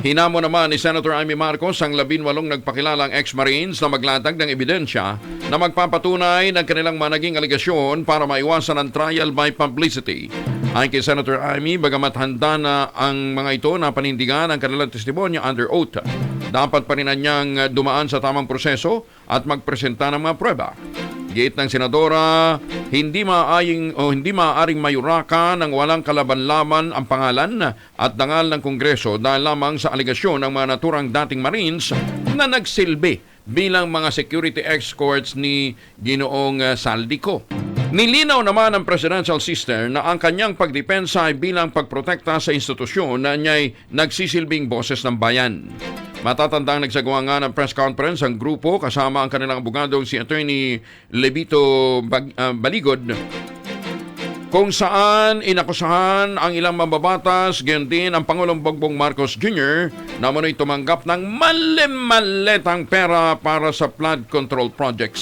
Hinamo naman ni Senator Amy Marcos ang 18 nagpakilalang ex-Marines na maglatag ng ebidensya na magpapatunay ng kanilang managing aligasyon para maiwasan ang trial by publicity. Ayon kay Senator Amy, bagamat handa na ang mga ito na panindigan ang kanilang testimonya under oath, dapat pa rin niyang dumaan sa tamang proseso at magpresenta ng mga prueba. Giit ng senadora, hindi maaaring mayuraka ng walang kalaban-laban ang pangalan at dangal ng Kongreso dahil lamang sa aligasyon ng mga naturang dating Marines na nagsilbi bilang mga security escorts ni Ginoong Saldico. Nilinaw naman ng presidential sister na ang kanyang pagdepensa ay bilang pagprotekta sa institusyon na niya'y nagsisilbing boses ng bayan. Matatandang nagsagawa nga ng press conference ang grupo kasama ang kanilang abogado si Attorney Levito Baligod, kung saan inakusahan ang ilang mambabatas, gayon din ang Pangulong Bongbong Marcos Jr. na mano'y tumanggap ng malimaletang pera para sa flood control projects.